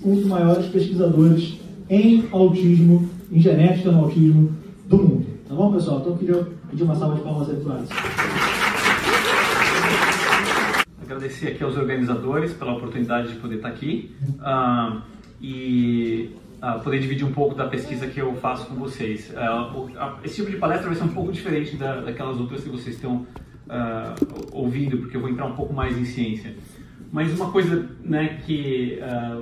um dos maiores pesquisadores em autismo, em genética no autismo do mundo. Tá bom, pessoal? Então eu queria pedir uma salva de palmas aí para o Alisson. Agradecer aqui aos organizadores pela oportunidade de poder estar aqui e poder dividir um pouco da pesquisa que eu faço com vocês. Esse tipo de palestra vai ser um pouco diferente daquelas outras que vocês estão ouvindo, porque eu vou entrar um pouco mais em ciência. Mas uma coisa, né, que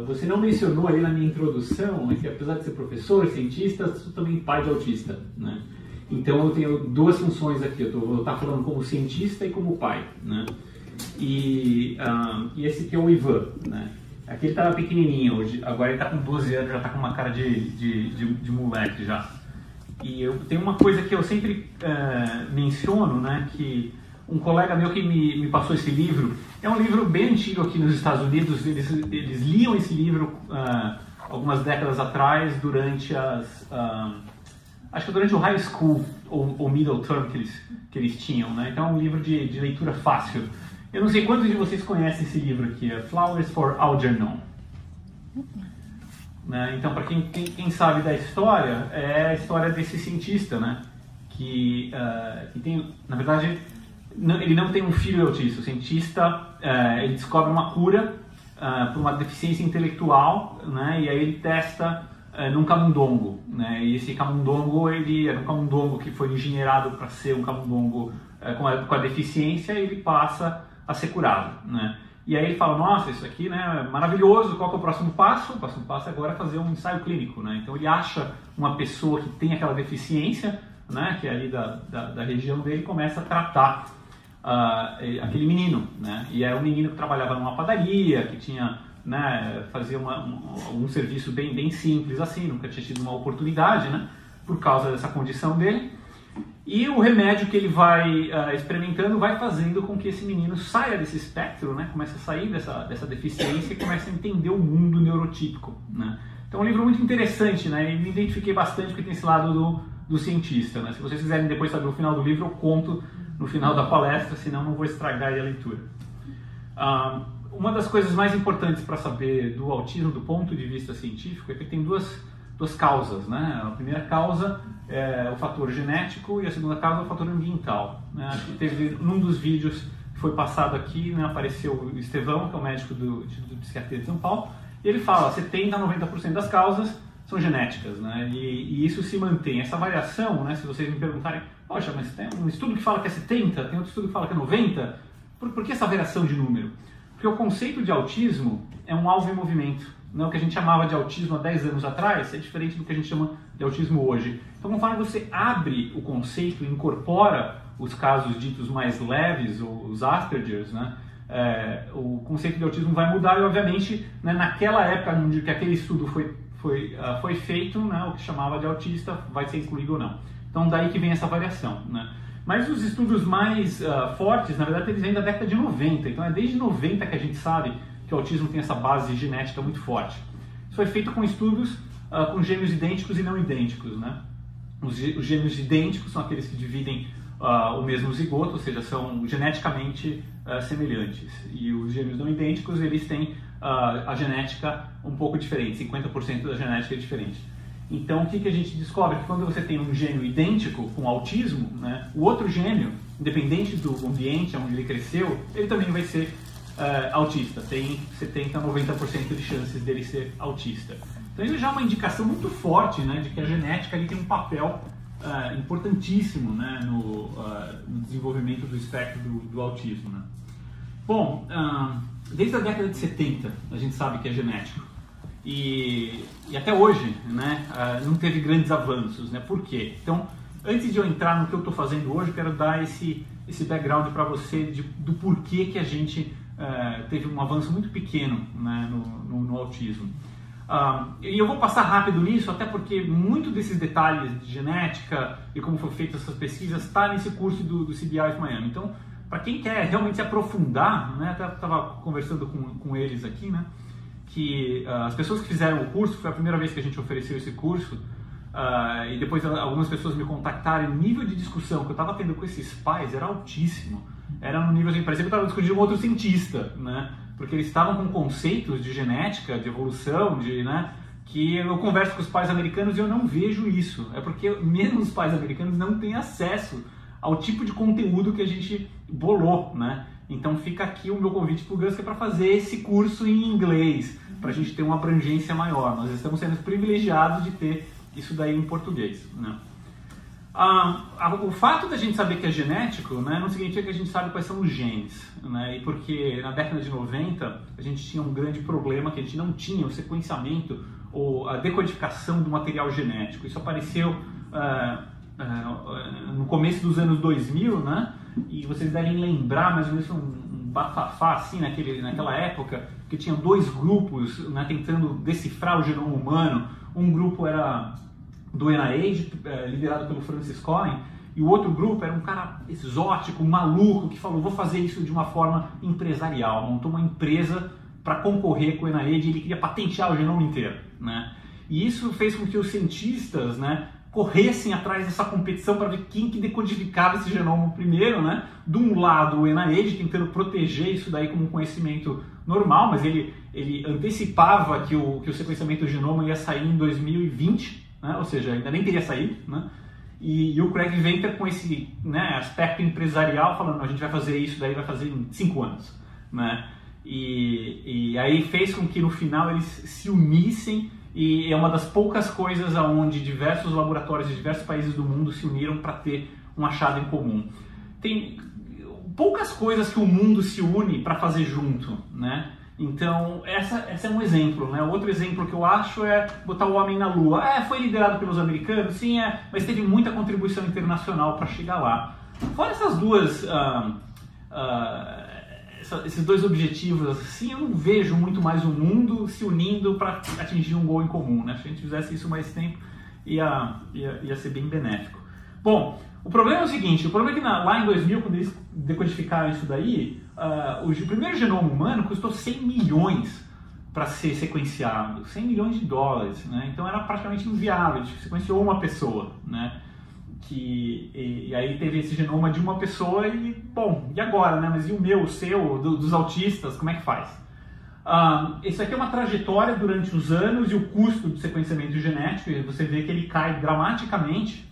você não mencionou aí na minha introdução é que, apesar de ser professor, cientista, sou também pai de autista, né? Então eu tenho duas funções aqui, eu vou estar falando como cientista e como pai, né? E esse aqui é o Ivan, né? Aqui ele estava pequenininho, hoje, agora ele está com 12 anos, já está com uma cara de moleque já. E eu tenho uma coisa que eu sempre menciono, né, que um colega meu que me passou esse livro, é um livro bem antigo aqui nos Estados Unidos, eles liam esse livro algumas décadas atrás, durante acho que durante o high school ou middle term que eles tinham, né? Então é um livro de leitura fácil. Eu não sei quantos de vocês conhecem esse livro aqui, é Flowers for Algernon. Né? Então, para quem sabe da história, é a história desse cientista, né? Que tem, na verdade, ele não tem um filho autista. O cientista ele descobre uma cura para uma deficiência intelectual, né? E aí ele testa num camundongo, né? E esse camundongo, ele era um camundongo que foi engenheirado para ser um camundongo com a deficiência, e ele passa a ser curado, né? E aí ele fala, nossa, isso aqui, né, é maravilhoso, qual que é o próximo passo? O próximo passo agora é fazer um ensaio clínico, né? Então ele acha uma pessoa que tem aquela deficiência, né, que é ali da região dele, e começa a tratar aquele menino, né? E era um menino que trabalhava numa padaria, que tinha, né, fazia um serviço bem simples assim, nunca tinha tido uma oportunidade, né, por causa dessa condição dele. E o remédio que ele vai experimentando vai fazendo com que esse menino saia desse espectro, né? Comece a sair dessa deficiência e comece a entender o mundo neurotípico, né? Então é um livro muito interessante, né? E me identifiquei bastante porque tem esse lado do cientista, né? Se vocês quiserem depois saber o final do livro, eu conto no final da palestra, senão não vou estragar aí a leitura. Uma das coisas mais importantes para saber do autismo do ponto de vista científico é que tem duas causas, né? A primeira causa é o fator genético e a segunda causa é o fator ambiental, né? Teve num dos vídeos que foi passado aqui, né, apareceu o Estevão, que é o médico do Instituto de Psiquiatria de São Paulo, e ele fala 70 a 90% das causas são genéticas, né? E isso se mantém. Essa variação, né, se vocês me perguntarem, poxa, mas tem um estudo que fala que é 70, tem outro estudo que fala que é 90, por que essa variação de número? Porque o conceito de autismo é um alvo em movimento. O que a gente chamava de autismo há 10 anos atrás é diferente do que a gente chama de autismo hoje. Então, conforme você abre o conceito e incorpora os casos ditos mais leves, os Aspergers, né, o conceito de autismo vai mudar e, obviamente, né, naquela época onde que aquele estudo foi feito, né, o que chamava de autista vai ser incluído ou não. Então, daí que vem essa variação, né? Mas os estudos mais fortes, na verdade, eles vêm da década de 90. Então, é desde 90 que a gente sabe que o autismo tem essa base genética muito forte. Isso foi feito com estudos com gêmeos idênticos e não idênticos, né? Os gêmeos idênticos são aqueles que dividem o mesmo zigoto, ou seja, são geneticamente semelhantes. E os gêmeos não idênticos, eles têm a genética um pouco diferente, 50% da genética é diferente. Então, o que a gente descobre? Que quando você tem um gêmeo idêntico com autismo, né, o outro gêmeo, independente do ambiente onde ele cresceu, ele também vai ser autista, tem 70 a 90% de chances dele ser autista. Então isso já é uma indicação muito forte, né, de que a genética ali tem um papel importantíssimo, né, no desenvolvimento do espectro do autismo, né. Bom, desde a década de 70 a gente sabe que é genético e até hoje, né, não teve grandes avanços, né. Por quê? Então, antes de eu entrar no que eu estou fazendo hoje, eu quero dar esse background para você do porquê que a gente teve um avanço muito pequeno, né, no autismo. E eu vou passar rápido nisso, até porque muito desses detalhes de genética e como foi feita essas pesquisas está nesse curso do CBI Miami. Então, para quem quer realmente se aprofundar, né, até estava conversando com eles aqui, né, que as pessoas que fizeram o curso, foi a primeira vez que a gente ofereceu esse curso, e depois algumas pessoas me contactaram, o nível de discussão que eu estava tendo com esses pais era altíssimo. era no nível, por exemplo, eu estava discutindo com outro cientista, né? Porque eles estavam com conceitos de genética, de evolução, né? Que eu converso com os pais americanos e eu não vejo isso. É porque mesmo os pais americanos não têm acesso ao tipo de conteúdo que a gente bolou, né? Então fica aqui o meu convite para o Gus, que é para fazer esse curso em inglês, para a gente ter uma abrangência maior. Nós estamos sendo privilegiados de ter isso daí em português, né? O fato da gente saber que é genético, né, não significa que a gente sabe quais são os genes, né? E porque na década de 90 a gente tinha um grande problema, que a gente não tinha o sequenciamento ou a decodificação do material genético. Isso apareceu no começo dos anos 2000, né? E vocês devem lembrar mais ou menos um bafafá assim naquela época, que tinham dois grupos, né, tentando decifrar o genoma humano. Um grupo era do NIH, liderado pelo Francis Collin, e o outro grupo era um cara exótico, maluco, que falou: vou fazer isso de uma forma empresarial. Montou uma empresa para concorrer com o NIH e ele queria patentear o genoma inteiro, né? E isso fez com que os cientistas, né, corressem atrás dessa competição para ver quem que decodificava esse genoma primeiro, né? De um lado o NIH tentando proteger isso daí como um conhecimento normal, mas ele antecipava que o sequenciamento do genoma ia sair em 2020, né? Ou seja, ainda nem teria saído, né? E o Craig Venter com esse, né, aspecto empresarial falando: a gente vai fazer isso daí, vai fazer em 5 anos, né? E aí fez com que no final eles se unissem, e é uma das poucas coisas onde diversos laboratórios de diversos países do mundo se uniram para ter um achado em comum. Tem poucas coisas que o mundo se une para fazer junto, né? Então, essa é um exemplo, né? Outro exemplo que eu acho é botar o homem na Lua. Foi liderado pelos americanos, sim, mas teve muita contribuição internacional para chegar lá. Fora essas duas, esses dois objetivos, assim, eu não vejo muito mais o mundo se unindo para atingir um gol em comum, né? Se a gente fizesse isso mais tempo, ia ser bem benéfico. Bom, o problema é o seguinte: o problema é que lá em 2000, quando eles decodificaram isso daí, o primeiro genoma humano custou 100 milhões para ser sequenciado, 100 milhões de dólares, né? Então era praticamente inviável. A gente sequenciou uma pessoa, né? E aí teve esse genoma de uma pessoa e, bom, e agora, né? Mas e o meu, o seu, dos autistas, como é que faz? Isso aqui é uma trajetória durante os anos e o custo do sequenciamento genético, e você vê que ele cai dramaticamente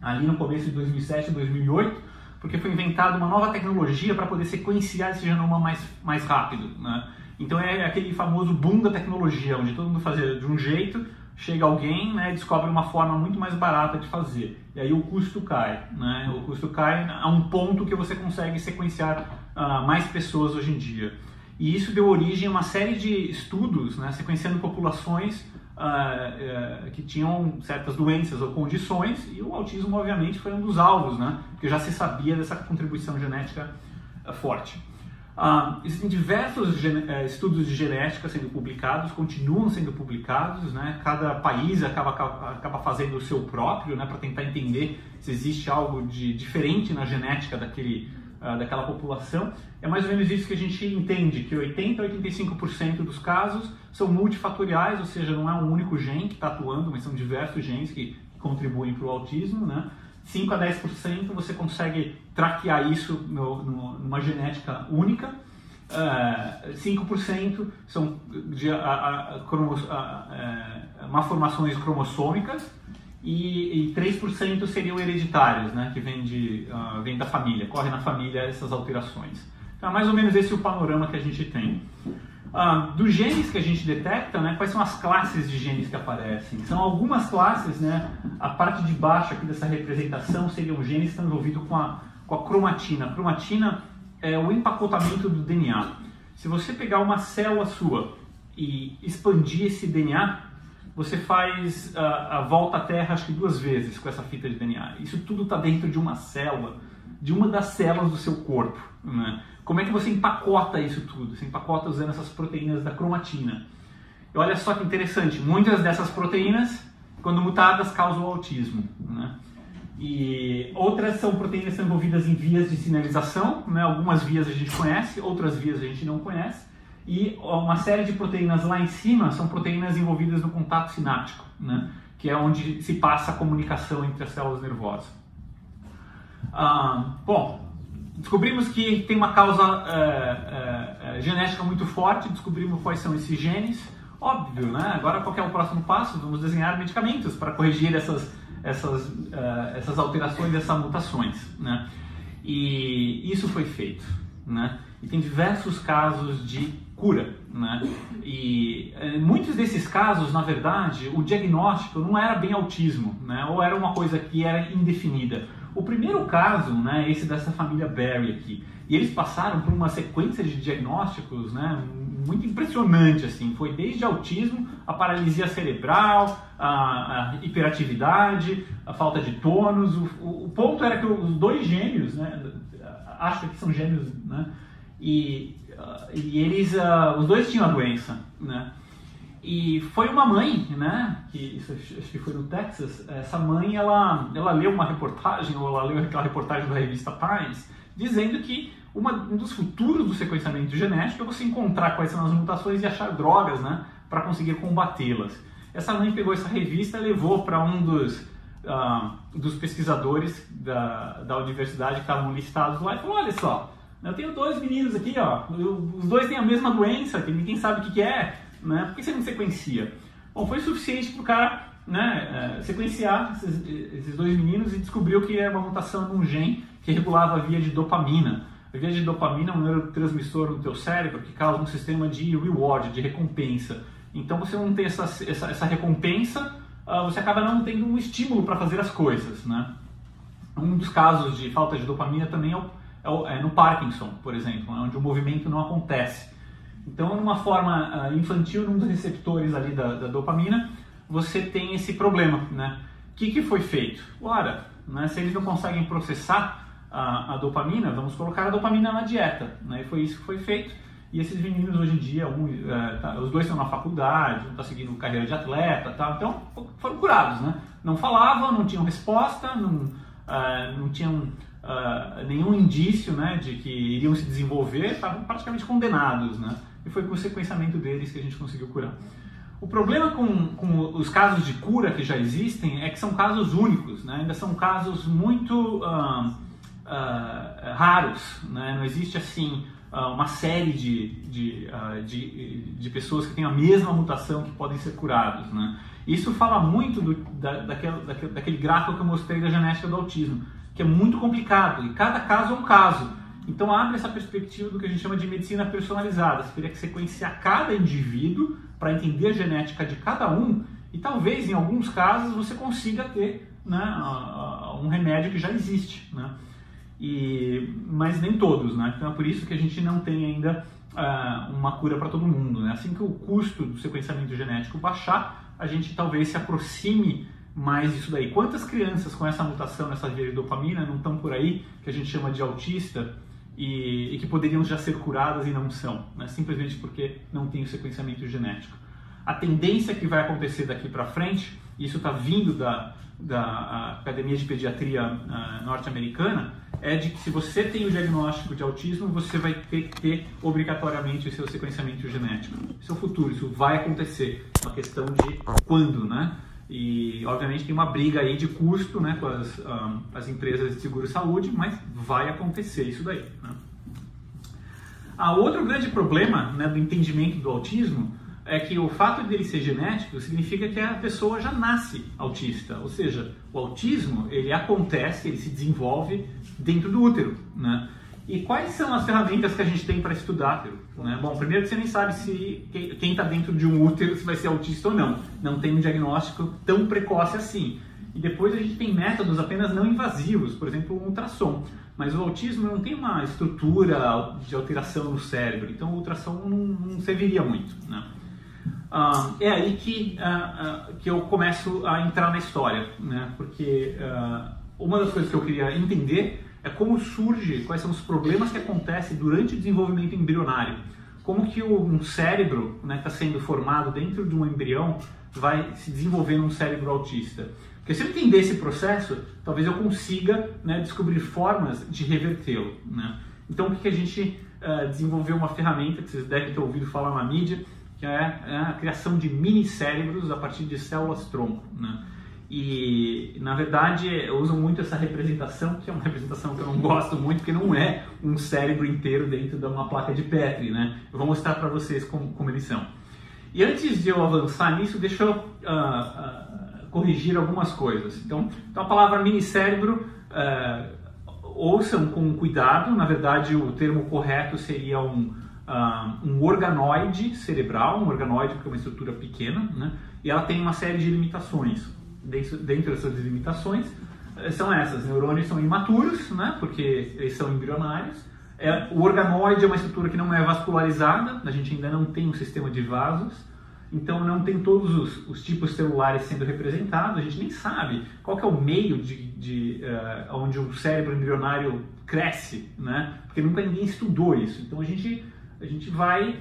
ali no começo de 2007, 2008, porque foi inventada uma nova tecnologia para poder sequenciar esse genoma mais rápido, né? Então é aquele famoso boom da tecnologia, onde todo mundo fazia de um jeito, chega alguém, né, e descobre uma forma muito mais barata de fazer. E aí o custo cai, né? O custo cai a um ponto que você consegue sequenciar mais pessoas hoje em dia. E isso deu origem a uma série de estudos, né, sequenciando populações que tinham certas doenças ou condições, e o autismo obviamente foi um dos alvos, né, porque já se sabia dessa contribuição genética forte. Existem diversos estudos de genética sendo publicados, continuam sendo publicados, né? Cada país acaba fazendo o seu próprio, né, para tentar entender se existe algo de diferente na genética daquela população. É mais ou menos isso que a gente entende, que 80% a 85% dos casos são multifatoriais, ou seja, não é um único gene que está atuando, mas são diversos genes que contribuem para o autismo, né? 5 a 10% você consegue traquear isso numa genética única, 5% são malformações cromossômicas e 3% seriam hereditários, né, que vem da família, corre na família essas alterações. Então é mais ou menos esse o panorama que a gente tem. Dos genes que a gente detecta, né, quais são as classes de genes que aparecem? São algumas classes, né, a parte de baixo aqui dessa representação seriam genes que estão envolvidos com a cromatina. A cromatina é o empacotamento do DNA. Se você pegar uma célula sua e expandir esse DNA, você faz a volta à Terra acho que 2 vezes com essa fita de DNA. Isso tudo está dentro de uma célula, de uma das células do seu corpo, né? Como é que você empacota isso tudo? Você empacota usando essas proteínas da cromatina. E olha só que interessante, muitas dessas proteínas, quando mutadas, causam autismo, né? E outras são proteínas que estão envolvidas em vias de sinalização, né? Algumas vias a gente conhece, outras vias a gente não conhece. E uma série de proteínas lá em cima são proteínas envolvidas no contato sináptico, né? Que é onde se passa a comunicação entre as células nervosas. Bom, Descobrimos que tem uma causa genética muito forte, descobrimos quais são esses genes. Óbvio, né? Agora qual que é o próximo passo? Vamos desenhar medicamentos para corrigir essas alterações, essas mutações, né? E isso foi feito, né? E tem diversos casos de cura, né? E muitos desses casos, na verdade, o diagnóstico não era bem autismo, né? Ou era uma coisa que era indefinida. O primeiro caso, né, esse dessa família Berry aqui, e eles passaram por uma sequência de diagnósticos, né, muito impressionante, assim, foi desde autismo, a paralisia cerebral, a hiperatividade, a falta de tônus. O ponto era que os dois gêmeos, né, acho que são gêmeos, né, e eles, os dois tinham a doença, né. E foi uma mãe, né, que isso acho que foi no Texas, essa mãe, ela leu uma reportagem, ou ela leu aquela reportagem da revista Times, dizendo que um dos futuros do sequenciamento genético é você encontrar quais são as mutações e achar drogas, né, para conseguir combatê-las. Essa mãe pegou essa revista e levou para um dos pesquisadores da universidade que estavam listados lá e falou: olha só, eu tenho dois meninos aqui, ó, os dois têm a mesma doença, que ninguém sabe o que é, né? Por que você não sequencia? Bom, foi suficiente para o cara, né, sequenciar esses dois meninos e descobriu que era uma mutação num gene que regulava a via de dopamina. A via de dopamina é um neurotransmissor no teu cérebro que causa um sistema de reward, de recompensa. Então você não tem essa recompensa, você acaba não tendo um estímulo para fazer as coisas, né? Um dos casos de falta de dopamina também é no Parkinson, por exemplo, onde o movimento não acontece. Então, numa forma infantil, num dos receptores ali da dopamina, você tem esse problema, né? O que foi feito? Ora, né, se eles não conseguem processar a dopamina, vamos colocar a dopamina na dieta, né? E foi isso que foi feito. E esses meninos hoje em dia, os dois estão na faculdade, um está seguindo carreira de atleta, tá? Então foram curados, né? Não falavam, não tinham resposta, não tinham nenhum indício, né, de que iriam se desenvolver, estavam praticamente condenados, né? E foi com o sequenciamento deles que a gente conseguiu curar. O problema com os casos de cura que já existem é que são casos únicos, né? Ainda são casos muito raros, né? Não existe assim uma série de pessoas que têm a mesma mutação que podem ser curados, né? Isso fala muito daquele gráfico que eu mostrei da genética do autismo, que é muito complicado e cada caso é um caso. Então abre essa perspectiva do que a gente chama de medicina personalizada. Você teria que sequenciar cada indivíduo para entender a genética de cada um e talvez em alguns casos você consiga ter, né, um remédio que já existe, né? Mas nem todos, né? Então é por isso que a gente não tem ainda uma cura para todo mundo, né? Assim que o custo do sequenciamento genético baixar, a gente talvez se aproxime mais disso daí. Quantas crianças com essa mutação nessa via de dopamina não estão por aí, que a gente chama de autista, e que poderiam já ser curadas e não são, né? Simplesmente porque não tem o sequenciamento genético. A tendência que vai acontecer daqui para frente, e isso está vindo da Academia de Pediatria norte-americana, é de que se você tem o diagnóstico de autismo, você vai ter que ter obrigatoriamente o seu sequenciamento genético. Isso é o futuro, isso vai acontecer. É uma questão de quando, né? E, obviamente, tem uma briga aí de custo, né, com as empresas de seguro-saúde, mas vai acontecer isso daí, né? Outro grande problema, né, do entendimento do autismo é que o fato dele ser genético significa que a pessoa já nasce autista. Ou seja, o autismo, ele acontece, ele se desenvolve dentro do útero, né? E quais são as ferramentas que a gente tem para estudar, né? Bom, primeiro que você nem sabe se quem está dentro de um útero se vai ser autista ou não. Não tem um diagnóstico tão precoce assim. E depois a gente tem métodos apenas não invasivos, por exemplo, o ultrassom. Mas o autismo não tem uma estrutura de alteração no cérebro, então o ultrassom não serviria muito, né? É aí que eu começo a entrar na história, né? Porque uma das coisas que eu queria entender é como surge, quais são os problemas que acontecem durante o desenvolvimento embrionário. Como que um cérebro, né, está sendo formado dentro de um embrião vai se desenvolver num cérebro autista. Porque se eu entender esse processo, talvez eu consiga, né, descobrir formas de revertê-lo, né? Então o que a gente desenvolveu uma ferramenta que vocês devem ter ouvido falar na mídia, que é a criação de mini cérebros a partir de células-tronco, né? E, na verdade, eu uso muito essa representação, que é uma representação que eu não gosto muito, porque não é um cérebro inteiro dentro de uma placa de Petri, né? Eu vou mostrar para vocês como eles são. E antes de eu avançar nisso, deixa eu corrigir algumas coisas. Então a palavra minicérebro, ouçam com cuidado. Na verdade, o termo correto seria um organoide cerebral, um organoide porque é uma estrutura pequena, né? E ela tem uma série de limitações. Dentro dessas limitações são essas: neurônios são imaturos, né? Porque eles são embrionários. O organoide é uma estrutura que não é vascularizada, a gente ainda não tem um sistema de vasos, então não tem todos os tipos celulares sendo representados. A gente nem sabe qual que é o meio onde o cérebro embrionário cresce, né? Porque nunca ninguém estudou isso. Então a gente vai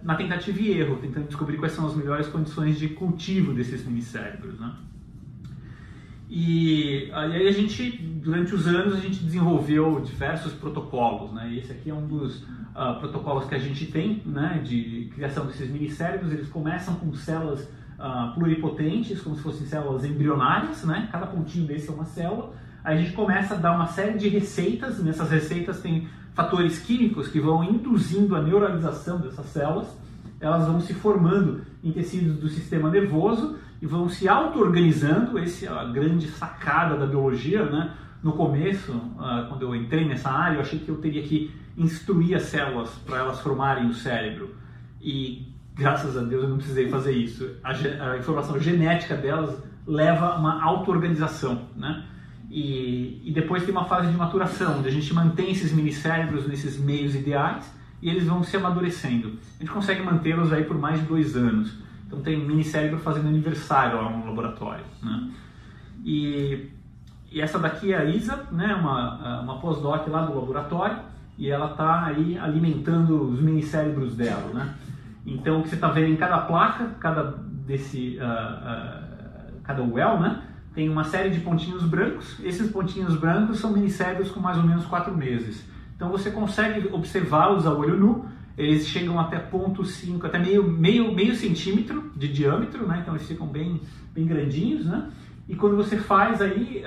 na tentativa e erro, tentando descobrir quais são as melhores condições de cultivo desses minicérebros, né? E aí durante os anos, a gente desenvolveu diversos protocolos, né? E esse aqui é um dos protocolos que a gente tem, né, de criação desses minicérebros. Eles começam com células pluripotentes, como se fossem células embrionárias, né? Cada pontinho desse é uma célula. Aí a gente começa a dar uma série de receitas. Nessas receitas tem fatores químicos que vão induzindo a neuralização dessas células. Elas vão se formando em tecidos do sistema nervoso e vão se auto-organizando. Essa é a grande sacada da biologia, né? No começo, quando eu entrei nessa área, eu achei que eu teria que instruir as células para elas formarem o cérebro. E, graças a Deus, eu não precisei fazer isso. A informação genética delas leva a uma auto-organização, né? E depois tem uma fase de maturação, onde a gente mantém esses minicérebros nesses meios ideais e eles vão se amadurecendo. A gente consegue mantê-los aí por mais de 2 anos. Então tem minicérebro fazendo aniversário lá no laboratório, né? E essa daqui é a Isa, né? Uma pós-doc lá do laboratório, e ela está aí alimentando os minicérebros dela, né? Então o que você está vendo em cada placa, cada well, né? Tem uma série de pontinhos brancos. Esses pontinhos brancos são minicérebros com mais ou menos 4 meses. Então você consegue observá-los a olho nu. Eles chegam até 0,5, até meio centímetro de diâmetro, né? Então eles ficam bem grandinhos, né? E quando você faz aí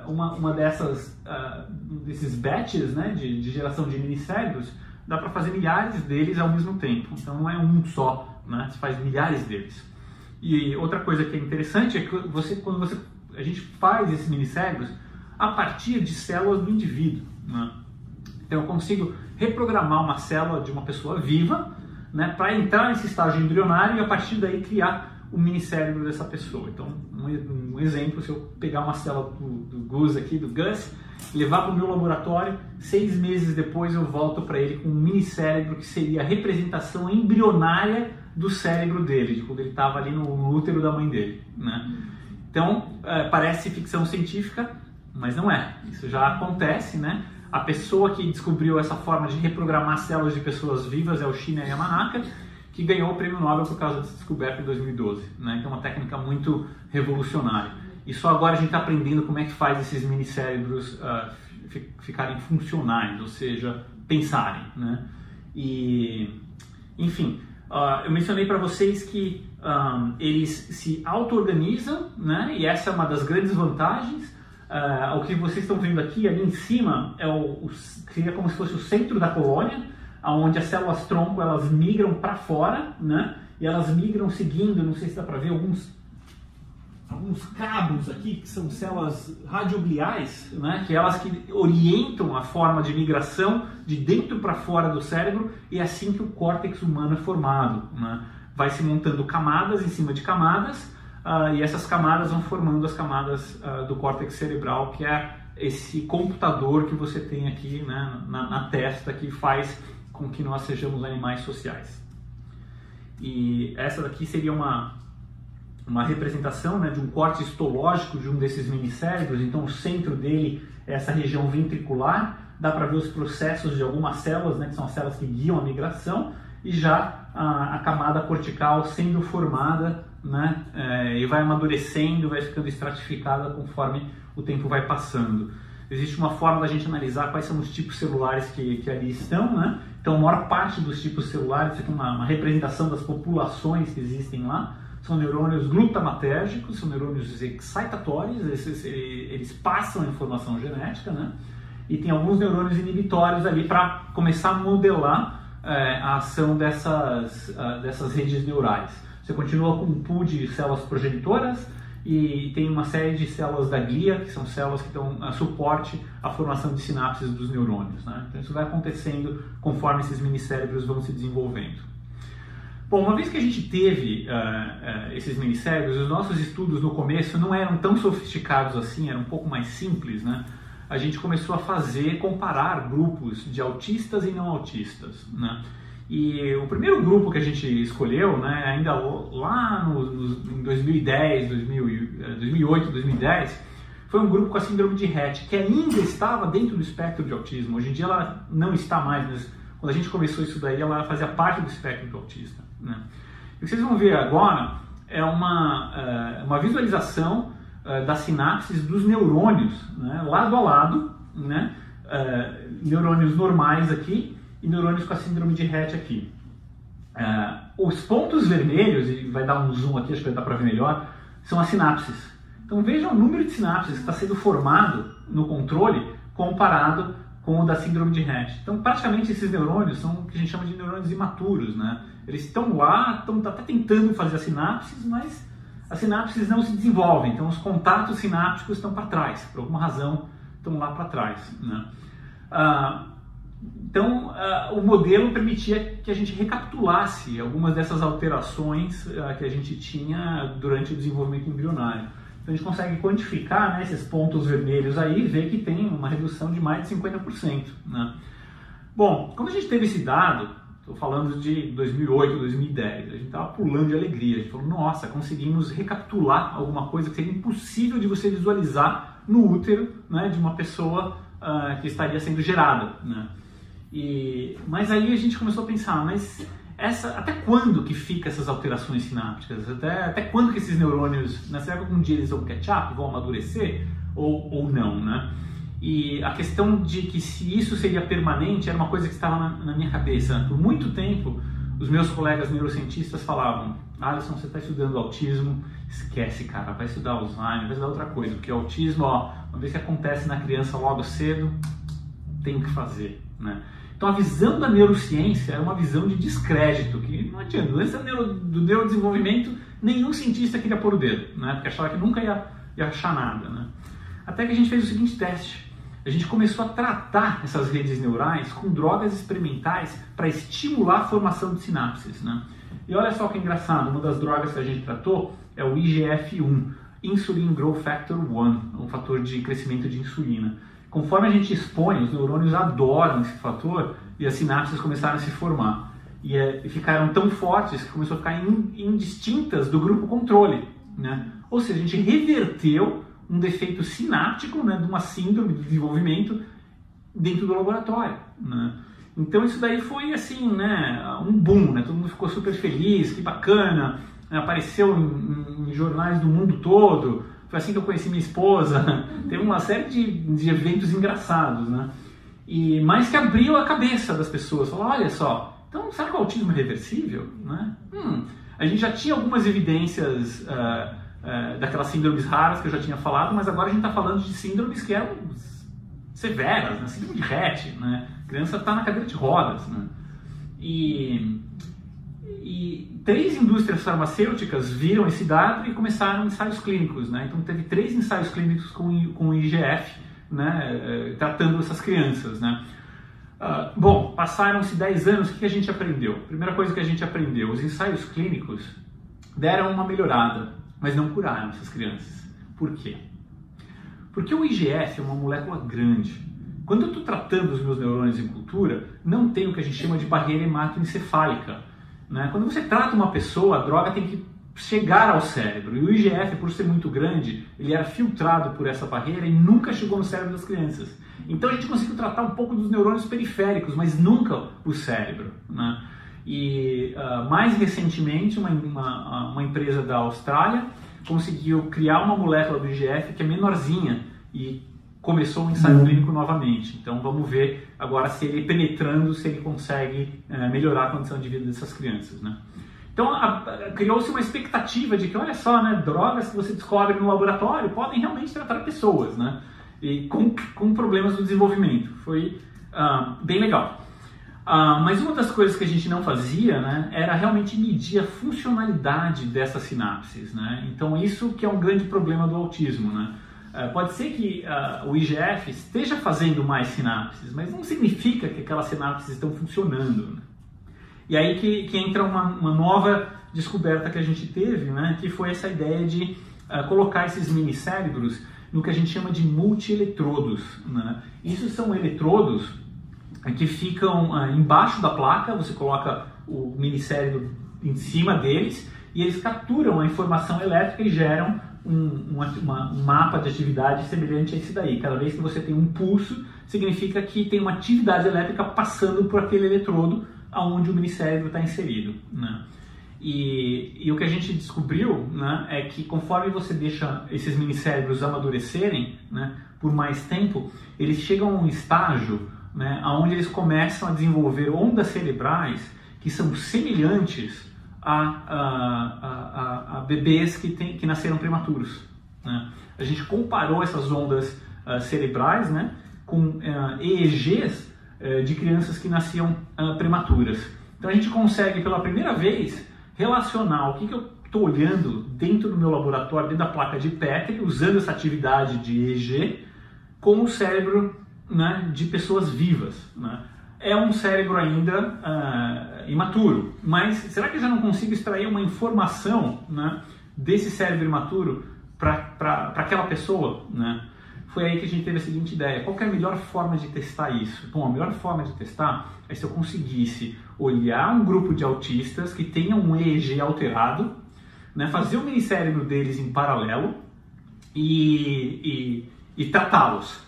uma desses batches, né, de geração de minicérebros, dá para fazer milhares deles ao mesmo tempo. Então não é um só, né? Você faz milhares deles. E outra coisa que é interessante é que quando a gente faz esses minicérebros a partir de células do indivíduo, né? Então eu consigo reprogramar uma célula de uma pessoa viva, né, para entrar nesse estágio embrionário e a partir daí criar o minicérebro dessa pessoa. Então, um exemplo: se eu pegar uma célula do Gus aqui, do Gus, levar para o meu laboratório, 6 meses depois eu volto para ele com um minicérebro que seria a representação embrionária do cérebro dele, de quando ele estava ali no útero da mãe dele, né? Então, parece ficção científica, mas não é. Isso já acontece, né? A pessoa que descobriu essa forma de reprogramar células de pessoas vivas é o Shinya Yamanaka, que ganhou o prêmio Nobel por causa dessa descoberta em 2012, né? Que é uma técnica muito revolucionária. E só agora a gente está aprendendo como é que faz esses minicérebros ficarem funcionais, ou seja, pensarem, né? E, enfim, eu mencionei para vocês que eles se auto-organizam, né? E essa é uma das grandes vantagens. O que vocês estão vendo aqui, ali em cima, seria como se fosse o centro da colônia, onde as células tronco elas migram para fora, né? E elas migram seguindo, não sei se dá para ver, alguns cabos aqui, que são células radiogliais, né? Que elas que orientam a forma de migração de dentro para fora do cérebro, e é assim que o córtex humano é formado, né? Vai se montando camadas em cima de camadas, e essas camadas vão formando as camadas do córtex cerebral, que é esse computador que você tem aqui, né, na testa, que faz com que nós sejamos animais sociais. E essa daqui seria uma representação, né, de um corte histológico de um desses minicérebros. Então o centro dele é essa região ventricular. Dá para ver os processos de algumas células, né, que são as células que guiam a migração, e já a camada cortical sendo formada, né, e vai amadurecendo, vai ficando estratificada conforme o tempo vai passando. Existe uma forma da gente analisar quais são os tipos celulares que ali estão, né? Então a maior parte dos tipos celulares, isso aqui é uma representação das populações que existem lá, são neurônios glutamatérgicos, são neurônios excitatórios, eles passam a informação genética, né? E tem alguns neurônios inibitórios ali para começar a modelar a ação dessas redes neurais. Você continua com um pool de células progenitoras e tem uma série de células da glia, que são células que dão suporte à formação de sinapses dos neurônios, né? Então isso vai acontecendo conforme esses minicérebros vão se desenvolvendo. Bom, uma vez que a gente teve esses minicérebros, os nossos estudos no começo não eram tão sofisticados assim, eram um pouco mais simples, né? A gente começou a comparar grupos de autistas e não autistas, né? E o primeiro grupo que a gente escolheu, né, ainda lá em 2010, 2008, 2010, foi um grupo com a síndrome de Rett, que ainda estava dentro do espectro de autismo. Hoje em dia ela não está mais, mas quando a gente começou isso daí, ela fazia parte do espectro do autista, né? E o que vocês vão ver agora é uma visualização das sinapses dos neurônios, né, lado a lado, né, neurônios normais aqui e neurônios com a síndrome de Rett aqui. Os pontos vermelhos, e vai dar um zoom aqui, acho que vai dar para ver melhor, são as sinapses. Então vejam o número de sinapses que está sendo formado no controle comparado com o da síndrome de Rett. Então praticamente esses neurônios são o que a gente chama de neurônios imaturos, né? Eles estão lá, estão até tentando fazer as sinapses, mas as sinapses não se desenvolvem, então os contatos sinápticos estão para trás, por alguma razão estão lá para trás, né? Então o modelo permitia que a gente recapitulasse algumas dessas alterações que a gente tinha durante o desenvolvimento embrionário. Então a gente consegue quantificar, né, esses pontos vermelhos aí e ver que tem uma redução de mais de 50%, né? Bom, quando a gente teve esse dado, estou falando de 2008, 2010, a gente estava pulando de alegria, a gente falou, nossa, conseguimos recapitular alguma coisa que seria impossível de você visualizar no útero, né, de uma pessoa que estaria sendo gerada, né? Mas aí a gente começou a pensar, mas até quando que fica essas alterações sinápticas? Até quando que esses neurônios, né, será que algum dia eles vão catch up, vão amadurecer ou não, né? E a questão de que se isso seria permanente era uma coisa que estava na minha cabeça. Por muito tempo, os meus colegas neurocientistas falavam, Alisson, você está estudando autismo, esquece, cara, vai estudar Alzheimer, vai estudar outra coisa, porque o autismo, ó, uma vez que acontece na criança logo cedo, tem que fazer, né? Então a visão da neurociência era uma visão de descrédito, que não adianta, antes do neurodesenvolvimento, nenhum cientista queria pôr o dedo, né? Porque achava que nunca ia achar nada, né? Até que a gente fez o seguinte teste, a gente começou a tratar essas redes neurais com drogas experimentais para estimular a formação de sinapses, né? E olha só que engraçado, uma das drogas que a gente tratou é o IGF-1, Insulin Growth Factor 1, um fator de crescimento de insulina. Conforme a gente expõe, os neurônios adoram esse fator e as sinapses começaram a se formar. E ficaram tão fortes que começou a ficar indistintas do grupo controle, né? Ou seja, a gente reverteu um defeito sináptico, né, de uma síndrome de desenvolvimento dentro do laboratório, né? Então isso daí foi assim, né, um boom, né? Todo mundo ficou super feliz, que bacana, né? Apareceu em jornais do mundo todo. Foi assim que eu conheci minha esposa. Teve uma série de eventos engraçados, né? Mas que abriu a cabeça das pessoas. Falaram, olha só, então será que o autismo é reversível, né? A gente já tinha algumas evidências daquelas síndromes raras que eu já tinha falado, mas agora a gente está falando de síndromes que eram severas, né? Síndrome de Rett, né? A criança está na cadeira de rodas, né? E 3 indústrias farmacêuticas viram esse dado e começaram ensaios clínicos, né? Então teve 3 ensaios clínicos com IGF, né? Tratando essas crianças, né? Bom, passaram-se 10 anos, o que a gente aprendeu? Primeira coisa que a gente aprendeu, os ensaios clínicos deram uma melhorada, mas não curaram essas crianças. Por quê? Porque o IGF é uma molécula grande. Quando eu estou tratando os meus neurônios em cultura, não tem o que a gente chama de barreira hematoencefálica, né? Quando você trata uma pessoa, a droga tem que chegar ao cérebro. E o IGF, por ser muito grande, ele era filtrado por essa barreira e nunca chegou no cérebro das crianças. Então a gente conseguiu tratar um pouco dos neurônios periféricos, mas nunca o cérebro, né? E mais recentemente, uma empresa da Austrália conseguiu criar uma molécula do IGF que é menorzinha e começou um ensaio clínico novamente. Então vamos ver agora se ele penetrando, se ele consegue melhorar a condição de vida dessas crianças, né? Então criou-se uma expectativa de que, olha só, né, drogas que você descobre no laboratório podem realmente tratar pessoas, né, e com problemas do desenvolvimento. Foi bem legal. Mas uma das coisas que a gente não fazia, né, era realmente medir a funcionalidade dessas sinapses, né? Então isso que é um grande problema do autismo, né? Pode ser que o IGF esteja fazendo mais sinapses, mas não significa que aquelas sinapses estão funcionando, né? E aí que entra uma nova descoberta que a gente teve, né, que foi essa ideia de colocar esses minicérebros no que a gente chama de multieletrodos, né? Isso são eletrodos que ficam embaixo da placa, você coloca o minicérebro em cima deles e eles capturam a informação elétrica e geram um mapa de atividade semelhante a esse daí. Cada vez que você tem um pulso, significa que tem uma atividade elétrica passando por aquele eletrodo onde o minicérebro está inserido, né? E o que a gente descobriu, né, é que conforme você deixa esses minicérebros amadurecerem, né, por mais tempo, eles chegam a um estágio, né, onde eles começam a desenvolver ondas cerebrais que são semelhantes a bebês que nasceram prematuros, né? A gente comparou essas ondas cerebrais, né, com EEGs de crianças que nasciam prematuras. Então a gente consegue pela primeira vez relacionar o que eu estou olhando dentro do meu laboratório, dentro da placa de Petri, usando essa atividade de EEG, com o cérebro, né, de pessoas vivas, né? É um cérebro ainda imaturo, mas será que eu já não consigo extrair uma informação, né, desse cérebro imaturo para aquela pessoa, né? Foi aí que a gente teve a seguinte ideia: qual que é a melhor forma de testar isso? Bom, a melhor forma de testar é se eu conseguisse olhar um grupo de autistas que tenham um EEG alterado, né, fazer o minicérebro deles em paralelo e tratá-los.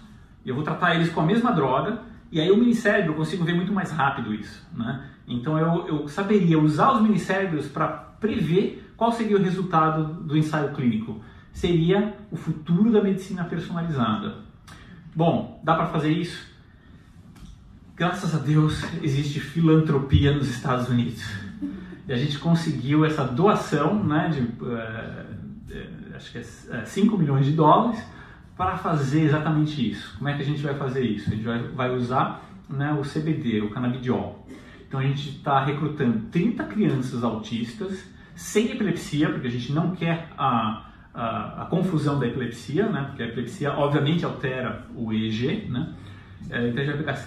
Eu vou tratar eles com a mesma droga, e aí o minicérebro eu consigo ver muito mais rápido isso, né? Então eu saberia usar os minicérebros para prever qual seria o resultado do ensaio clínico. Seria o futuro da medicina personalizada. Bom, dá para fazer isso? Graças a Deus existe filantropia nos Estados Unidos. E a gente conseguiu essa doação, né, de acho que é 5 milhões de dólares para fazer exatamente isso. Como é que a gente vai fazer isso? A gente vai usar, né, o CBD, o canabidiol. Então a gente está recrutando 30 crianças autistas sem epilepsia, porque a gente não quer a confusão da epilepsia, né? Porque a epilepsia obviamente altera o EEG, né? Então a gente vai pegar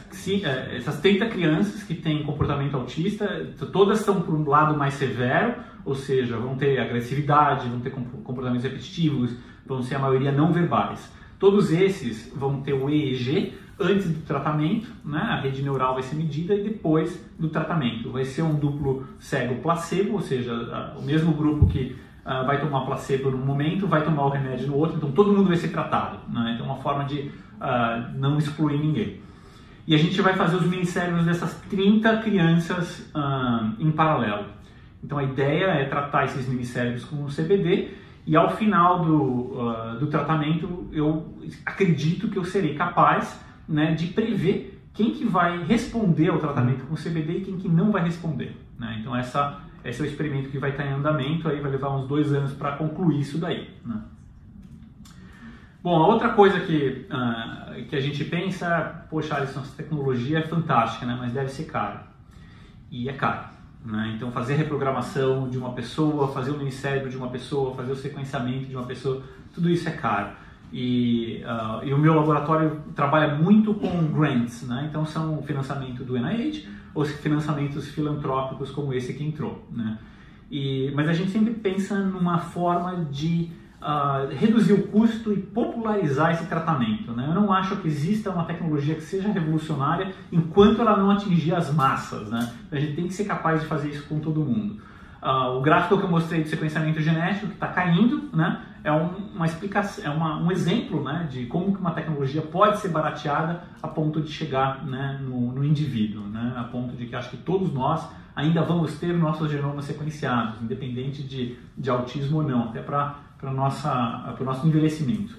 essas 30 crianças que têm comportamento autista, todas estão por um lado mais severo, ou seja, vão ter agressividade, vão ter comportamentos repetitivos, vão ser a maioria não verbais. Todos esses vão ter o EEG antes do tratamento, né? A rede neural vai ser medida e depois do tratamento. Vai ser um duplo cego placebo, ou seja, o mesmo grupo que vai tomar placebo num momento, vai tomar o remédio no outro, então todo mundo vai ser tratado, né? Então é uma forma de não excluir ninguém. E a gente vai fazer os minicérebros dessas 30 crianças em paralelo. Então a ideia é tratar esses minicérebros com o CBD e ao final do tratamento eu acredito que eu serei capaz, né, de prever quem que vai responder ao tratamento com o CBD e quem que não vai responder, né? Então esse é o experimento que vai estar em andamento, aí vai levar uns 2 anos para concluir isso daí, né? Bom, a outra coisa que a gente pensa, poxa, Alisson, essa tecnologia é fantástica, né, mas deve ser cara. E é caro, né? Então fazer a reprogramação de uma pessoa, fazer o minicérebro de uma pessoa, fazer o sequenciamento de uma pessoa, tudo isso é caro. E o meu laboratório trabalha muito com grants, né? Então são financiamento do NIH ou financiamentos filantrópicos como esse que entrou, né? Mas a gente sempre pensa numa forma de reduzir o custo e popularizar esse tratamento, né? Eu não acho que exista uma tecnologia que seja revolucionária enquanto ela não atingir as massas, né? A gente tem que ser capaz de fazer isso com todo mundo. O gráfico que eu mostrei de sequenciamento genético que está caindo, né, é uma explicação, um exemplo, né, de como que uma tecnologia pode ser barateada a ponto de chegar, né, no indivíduo, né, a ponto de que acho que todos nós ainda vamos ter nossos genomas sequenciados, independente de autismo ou não, até para o nosso envelhecimento.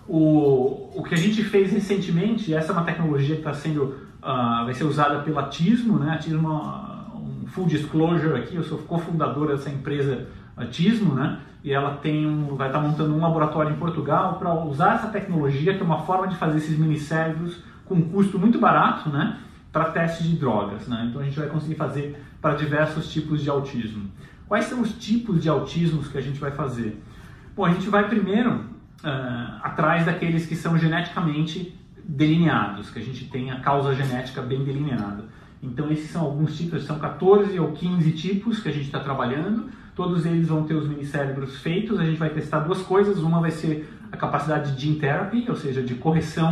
O que a gente fez recentemente, essa é uma tecnologia que vai ser usada pela Tismo, né? A Tismo é um full disclosure aqui, eu sou cofundadora dessa empresa Tismo, né? E ela vai estar montando um laboratório em Portugal para usar essa tecnologia, que é uma forma de fazer esses minicérebros com um custo muito barato, né? Para testes de drogas, né? Então a gente vai conseguir fazer para diversos tipos de autismo. Quais são os tipos de autismos que a gente vai fazer? Bom, a gente vai primeiro atrás daqueles que são geneticamente delineados, que a gente tem a causa genética bem delineada. Então esses são alguns tipos, são 14 ou 15 tipos que a gente está trabalhando. Todos eles vão ter os minicérebros feitos. A gente vai testar duas coisas. Uma vai ser a capacidade de gene therapy, ou seja, de correção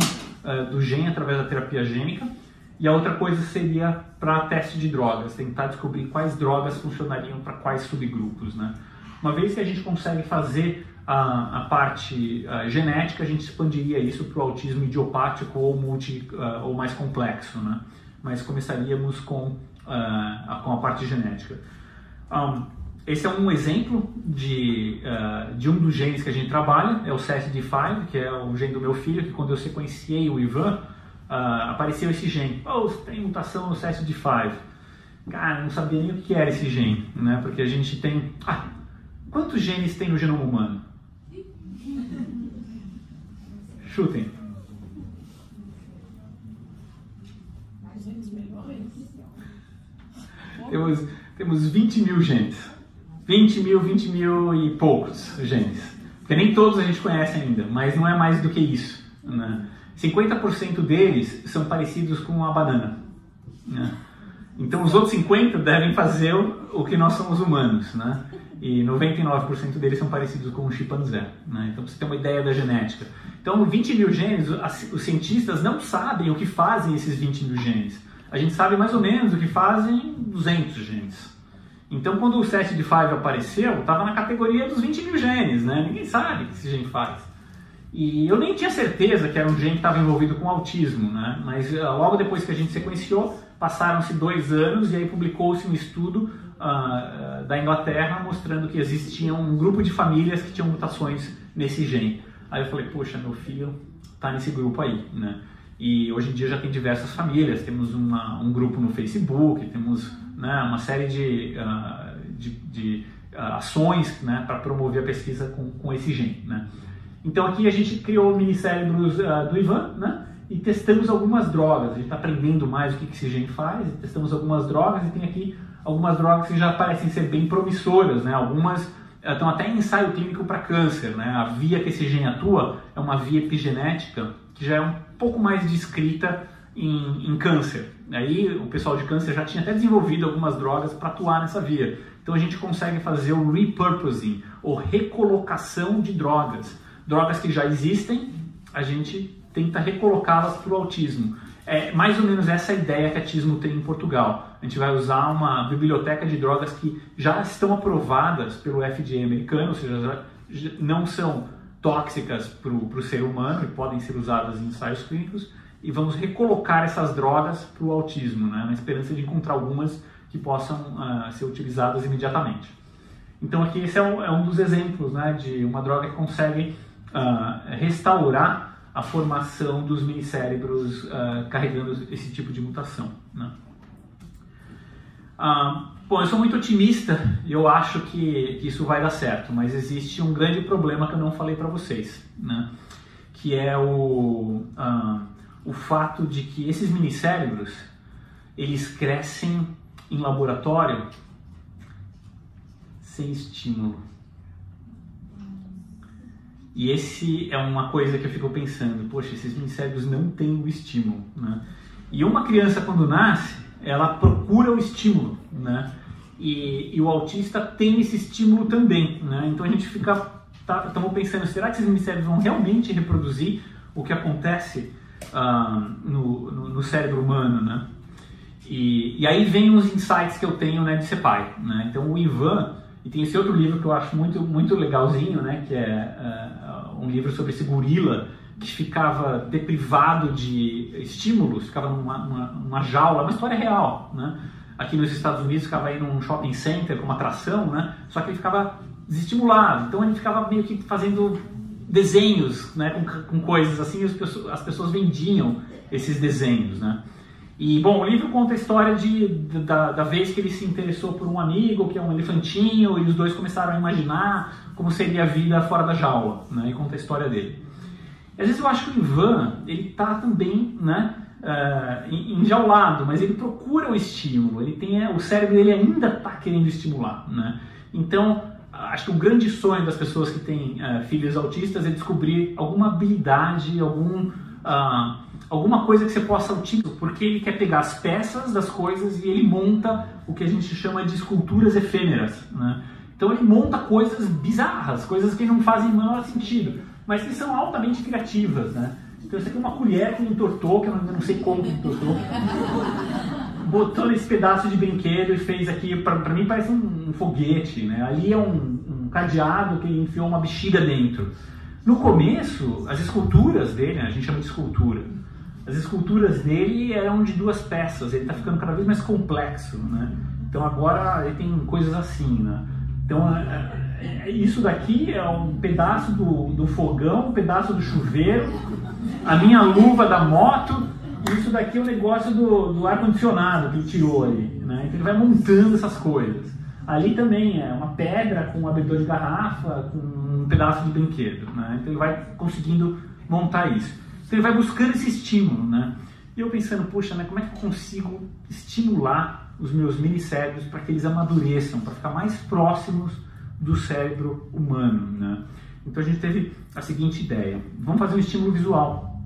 do gene através da terapia gênica. E a outra coisa seria para teste de drogas, tentar descobrir quais drogas funcionariam para quais subgrupos, né? Uma vez que a gente consegue fazer a parte genética, a gente expandiria isso para o autismo idiopático ou ou mais complexo, né? Mas começaríamos com a parte genética. Esse é um exemplo de um dos genes que a gente trabalha, é o SETD5, que é o gene do meu filho, que quando eu sequenciei o Ivan, apareceu esse gene. Tem mutação no SETD5. Cara, eu não sabia nem o que era esse gene, né? Porque a gente tem... quantos genes tem no genoma humano? Chutem. Temos 20 mil genes. 20 mil e poucos genes. Porque nem todos a gente conhece ainda, mas não é mais do que isso, né? 50% deles são parecidos com a banana, né? Então os outros 50% devem fazer o que nós somos humanos, né? E 99% deles são parecidos com o chimpanzé, né? Então, para você ter uma ideia da genética. Então, 20 mil genes, os cientistas não sabem o que fazem esses 20 mil genes. A gente sabe mais ou menos o que fazem 200 genes. Então, quando o SETD5 apareceu, estava na categoria dos 20 mil genes, né? Ninguém sabe o que esse gene faz. E eu nem tinha certeza que era um gene que estava envolvido com autismo, né? Mas logo depois que a gente sequenciou, passaram-se 2 anos e aí publicou-se um estudo da Inglaterra mostrando que existia um grupo de famílias que tinham mutações nesse gene. Aí eu falei, poxa, meu filho está nesse grupo aí, né? E hoje em dia já tem diversas famílias, temos um grupo no Facebook, temos, né, uma série de ações, né, para promover a pesquisa com esse gene, né? Então aqui a gente criou minicérebros do Ivan, né, e testamos algumas drogas. A gente está aprendendo mais o que esse gene faz, e testamos algumas drogas, e tem aqui algumas drogas que já parecem ser bem promissoras, né? Algumas estão até em ensaio clínico para câncer, né? A via que esse gene atua é uma via epigenética que já é um pouco mais descrita em câncer. Aí o pessoal de câncer já tinha até desenvolvido algumas drogas para atuar nessa via. Então a gente consegue fazer o repurposing, ou recolocação de drogas. Drogas que já existem, a gente tenta recolocá-las para o autismo. É mais ou menos essa ideia que a Tismo tem em Portugal. A gente vai usar uma biblioteca de drogas que já estão aprovadas pelo FDA americano, ou seja, já não são tóxicas para o ser humano e podem ser usadas em ensaios clínicos, e vamos recolocar essas drogas para o autismo, né, na esperança de encontrar algumas que possam ser utilizadas imediatamente. Então aqui esse é um dos exemplos, né, de uma droga que consegue restaurar a formação dos minicérebros carregando esse tipo de mutação, né? Bom, eu sou muito otimista e eu acho que isso vai dar certo, mas existe um grande problema que eu não falei para vocês, né? Que é o fato de que esses minicérebros, eles crescem em laboratório sem estímulo. E esse é uma coisa que eu fico pensando, poxa, esses minicérebros não têm o estímulo, né? E uma criança quando nasce, ela procura o estímulo, né? E o autista tem esse estímulo também, né? Então a gente estamos pensando, será que esses minicérebros vão realmente reproduzir o que acontece no cérebro humano, né? E aí vem os insights que eu tenho, né, de ser pai, né? Então o Ivan, e tem esse outro livro que eu acho muito, muito legalzinho, né, que é um livro sobre esse gorila que ficava deprivado de estímulos, ficava numa jaula, uma história real, né? Aqui nos Estados Unidos ficava aí num shopping center com uma atração, né? Só que ele ficava desestimulado, então ele ficava meio que fazendo desenhos, né, com coisas assim, e as pessoas vendiam esses desenhos, né? E, bom, o livro conta a história da vez que ele se interessou por um amigo, que é um elefantinho, e os dois começaram a imaginar como seria a vida fora da jaula, né? E conta a história dele. E, às vezes eu acho que o Ivan, ele está também, né, enjaulado, mas ele procura o estímulo, o cérebro dele ainda está querendo estimular, né? Então, acho que o grande sonho das pessoas que têm filhos autistas é descobrir alguma habilidade, alguma coisa que você possa utilizar, porque ele quer pegar as peças das coisas e ele monta o que a gente chama de esculturas efêmeras, né? Então ele monta coisas bizarras, coisas que não fazem o menor sentido, mas que são altamente criativas, né? Então isso aqui é uma colher que ele entortou, que eu ainda não sei como que entortou, botou nesse pedaço de brinquedo e fez aqui, para mim parece um foguete, né? Ali é um cadeado que ele enfiou uma bexiga dentro. No começo, as esculturas dele, a gente chama de escultura, as esculturas dele eram de 2 peças, ele está ficando cada vez mais complexo, né? Então agora ele tem coisas assim, né? Então isso daqui é um pedaço do fogão, um pedaço do chuveiro, a minha luva da moto, e isso daqui é o negócio do ar-condicionado que ele tirou ali, né? Então ele vai montando essas coisas. Ali também é uma pedra com um abridor de garrafa, com um pedaço de brinquedo, né? Então ele vai conseguindo montar isso. Então ele vai buscando esse estímulo, né? E eu pensando, poxa, né, como é que eu consigo estimular os meus mini-cérebros para que eles amadureçam, para ficar mais próximos do cérebro humano, né? Então a gente teve a seguinte ideia: vamos fazer um estímulo visual.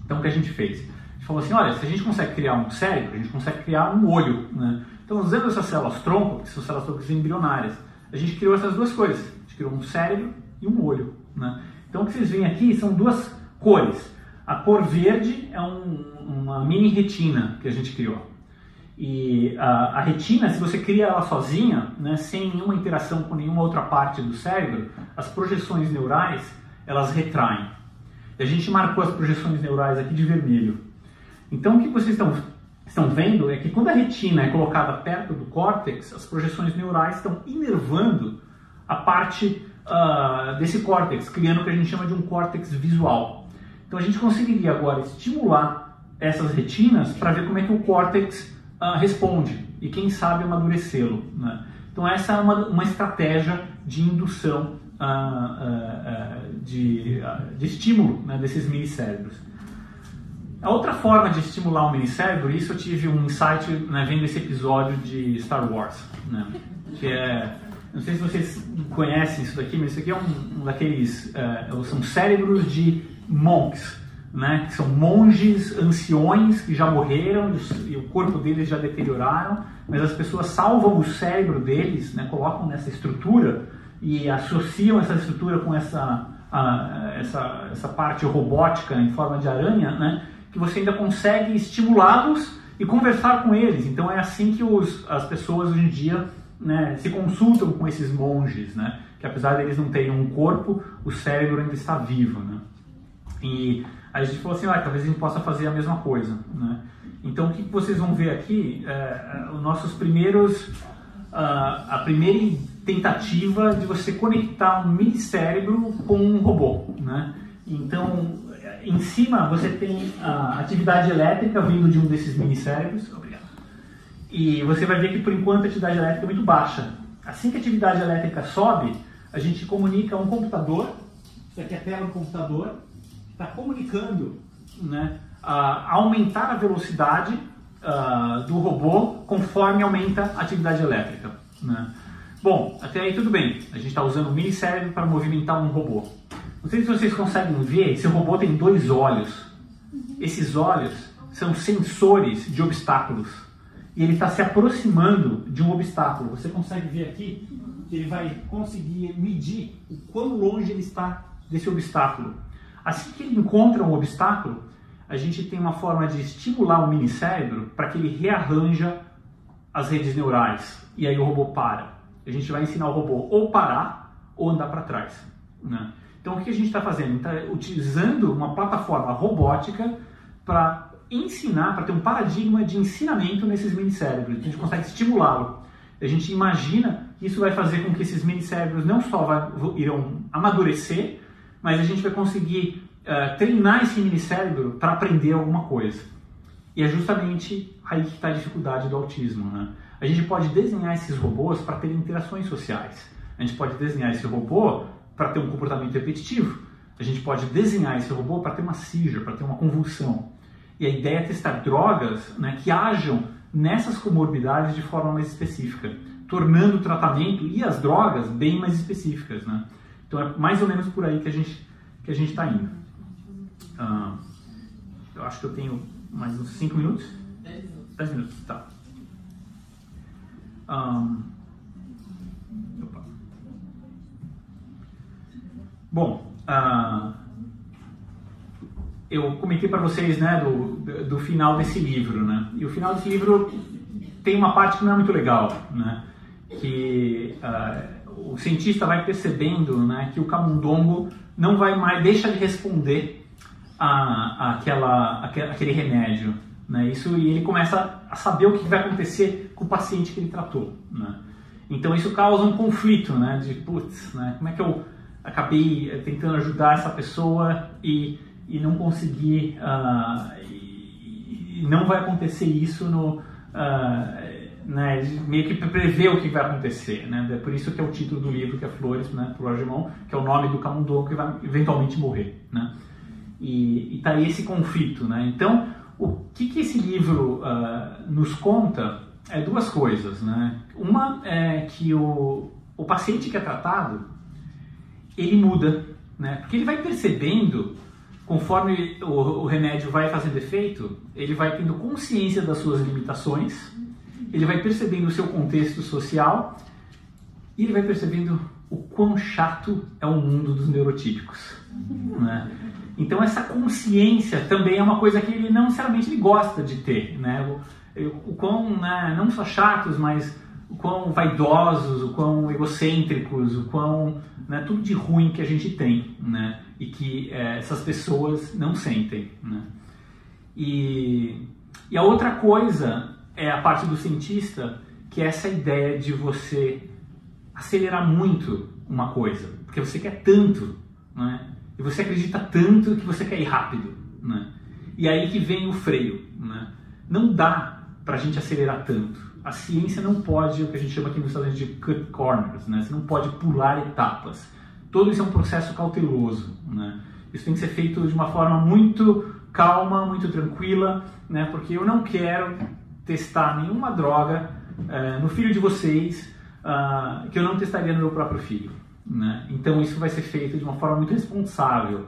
Então o que a gente fez? A gente falou assim, olha, se a gente consegue criar um cérebro, a gente consegue criar um olho, né? Então usando essas células tronco, que são células troncos embrionárias, a gente criou essas 2 coisas. A gente criou um cérebro e um olho, né? Então o que vocês veem aqui são 2 cores. A cor verde é uma mini retina que a gente criou. E a retina, se você cria ela sozinha, né, sem nenhuma interação com nenhuma outra parte do cérebro, as projeções neurais, elas retraem. E a gente marcou as projeções neurais aqui de vermelho. Então o que vocês estão vendo é que quando a retina é colocada perto do córtex, as projeções neurais estão inervando a parte desse córtex, criando o que a gente chama de um córtex visual. Então a gente conseguiria agora estimular essas retinas para ver como é que o córtex responde e quem sabe amadurecê-lo, né? Então essa é uma estratégia de indução de estímulo, né, desses minicérebros. A outra forma de estimular um minicérebro, isso eu tive um insight, né, vendo esse episódio de Star Wars, né, que é, não sei se vocês conhecem isso daqui, mas isso aqui é um daqueles, são cérebros de monks, né, que são monges anciões que já morreram e o corpo deles já deterioraram, mas as pessoas salvam o cérebro deles, né, colocam nessa estrutura e associam essa estrutura com essa parte robótica em forma de aranha, né, que você ainda consegue estimulá-los e conversar com eles. Então é assim que as pessoas hoje em dia, né, se consultam com esses monges, né, que apesar de eles não terem um corpo, o cérebro ainda está vivo, né. E aí a gente falou assim, talvez a gente possa fazer a mesma coisa, né? Então o que vocês vão ver aqui os nossos primeiros, a primeira tentativa de você conectar um mini-cérebro com um robô, né? Então em cima você tem a atividade elétrica vindo de um desses mini-cérebros, obrigado. E você vai ver que por enquanto a atividade elétrica é muito baixa. Assim que a atividade elétrica sobe, a gente comunica um computador, isso aqui é a tela do computador, está comunicando, né, a aumentar a velocidade do robô conforme aumenta a atividade elétrica, né? Bom, até aí tudo bem, a gente está usando o mini-cérebro para movimentar um robô. Não sei se vocês conseguem ver, esse robô tem 2 olhos. Esses olhos são sensores de obstáculos e ele está se aproximando de um obstáculo. Você consegue ver aqui que ele vai conseguir medir o quão longe ele está desse obstáculo. Assim que ele encontra um obstáculo, a gente tem uma forma de estimular o minicérebro para que ele rearranja as redes neurais. E aí o robô para. A gente vai ensinar o robô ou parar ou andar para trás, né? Então o que a gente está fazendo? Está utilizando uma plataforma robótica para ensinar, para ter um paradigma de ensinamento nesses minicérebros. A gente consegue estimulá-lo. A gente imagina que isso vai fazer com que esses minicérebros não só irão amadurecer, mas a gente vai conseguir treinar esse minicérebro para aprender alguma coisa. E é justamente aí que está a dificuldade do autismo, né? A gente pode desenhar esses robôs para ter interações sociais. A gente pode desenhar esse robô para ter um comportamento repetitivo. A gente pode desenhar esse robô para ter uma seizure, para ter uma convulsão. E a ideia é testar drogas, né, que ajam nessas comorbidades de forma mais específica, tornando o tratamento e as drogas bem mais específicas, né? Então é mais ou menos por aí que a gente está indo. Eu acho que eu tenho mais uns 5 minutos? 10 minutos. 10 minutos, tá. Bom, eu comentei para vocês, né, do final desse livro, né? E o final desse livro tem uma parte que não é muito legal, né? Que o cientista vai percebendo, né, que o camundongo não vai mais, deixa de responder aquele remédio, né? E ele começa a saber o que vai acontecer com o paciente que ele tratou, né? Então isso causa um conflito, né? De putz, né? Como é que eu acabei tentando ajudar essa pessoa e não consegui, e não vai acontecer isso né, meio que prever o que vai acontecer, né? É por isso que é o título do livro, que é Flores, né, pro Rogemont, que é o nome do camundongo que vai eventualmente morrer, né? E tá aí esse conflito, né? Então, o que esse livro nos conta é duas coisas, né? Uma é que o paciente que é tratado, ele muda, né? Porque ele vai percebendo, conforme o remédio vai fazendo efeito, ele vai tendo consciência das suas limitações, ele vai percebendo o seu contexto social e ele vai percebendo o quão chato é o mundo dos neurotípicos, né? Então essa consciência também é uma coisa que ele não necessariamente ele gosta de ter, né? O quão, né, não só chatos, mas o quão vaidosos, o quão egocêntricos, o quão, né, tudo de ruim que a gente tem, né? E que essas pessoas não sentem, né? E a outra coisa é a parte do cientista, que é essa ideia de você acelerar muito uma coisa, porque você quer tanto, né? E você acredita tanto que você quer ir rápido, né? E aí que vem o freio, né? Não dá pra gente acelerar tanto. A ciência não pode, o que a gente chama aqui nos Estados Unidos de cut corners, né? Você não pode pular etapas. Todo isso é um processo cauteloso, né? Isso tem que ser feito de uma forma muito calma, muito tranquila, né? Porque eu não quero testar nenhuma droga no filho de vocês que eu não testaria no meu próprio filho, né? Então isso vai ser feito de uma forma muito responsável.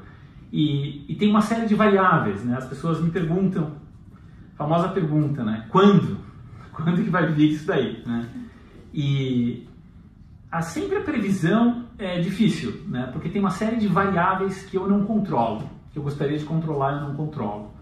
E tem uma série de variáveis, né? As pessoas me perguntam, famosa pergunta, né? Quando que vai vir isso daí, né? E sempre a previsão é difícil, né? Porque tem uma série de variáveis que eu não controlo, que eu gostaria de controlar e eu não controlo.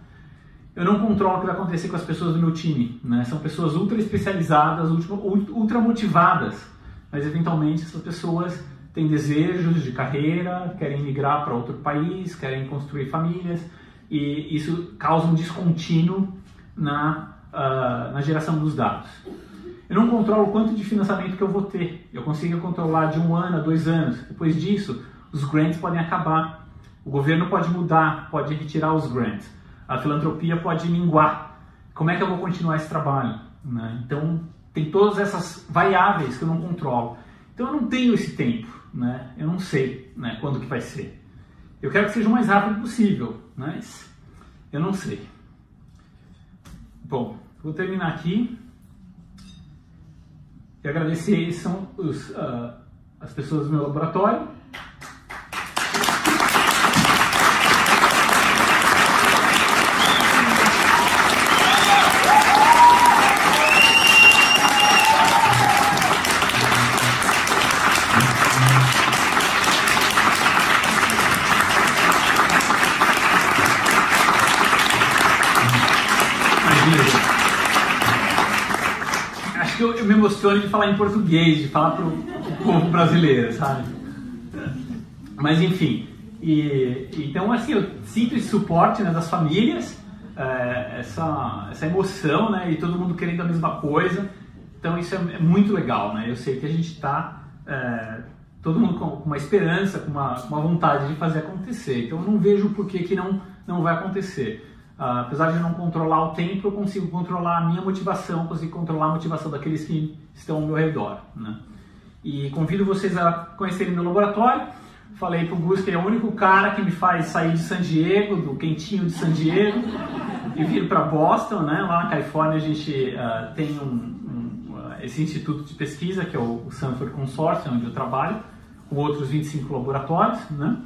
Eu não controlo o que vai acontecer com as pessoas do meu time, né? São pessoas ultra especializadas, ultra motivadas, mas eventualmente essas pessoas têm desejos de carreira, querem migrar para outro país, querem construir famílias, e isso causa um descontínuo na geração dos dados. Eu não controlo o quanto de financiamento que eu vou ter. Eu consigo controlar de 1 ano a 2 anos. Depois disso, os grants podem acabar. O governo pode mudar, pode retirar os grants. A filantropia pode minguar. Como é que eu vou continuar esse trabalho, né? Então, tem todas essas variáveis que eu não controlo. Então, eu não tenho esse tempo, né? Eu não sei, né, quando que vai ser. Eu quero que seja o mais rápido possível, mas eu não sei. Bom, vou terminar aqui. E agradecer, são as pessoas do meu laboratório. Eu me emociono de falar em português, de falar para o povo brasileiro, sabe? Mas enfim, então assim, eu sinto esse suporte, né, das famílias, essa emoção, né, e todo mundo querendo a mesma coisa. Então isso é muito legal, né? Eu sei que a gente está, todo mundo com uma esperança, com uma vontade de fazer acontecer. Então eu não vejo por que não vai acontecer. apesar de não controlar o tempo, eu consigo controlar a minha motivação, consigo controlar a motivação daqueles que estão ao meu redor, né? E convido vocês a conhecerem meu laboratório. Falei pro Gus que ele é o único cara que me faz sair de San Diego, do quentinho de San Diego, e vir para Boston, né? Lá na Califórnia a gente tem esse instituto de pesquisa, que é o Sanford Consortium, onde eu trabalho, com outros 25 laboratórios, né?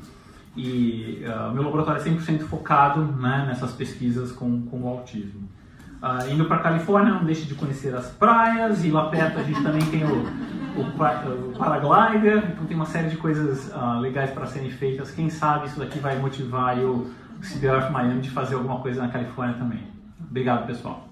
E o meu laboratório é 100% focado, né, nessas pesquisas com o autismo. Indo para a Califórnia, não deixe de conhecer as praias, e lá perto a gente também tem o paraglider, então tem uma série de coisas legais para serem feitas. Quem sabe isso daqui vai motivar o CBRF Miami de fazer alguma coisa na Califórnia também. Obrigado, pessoal.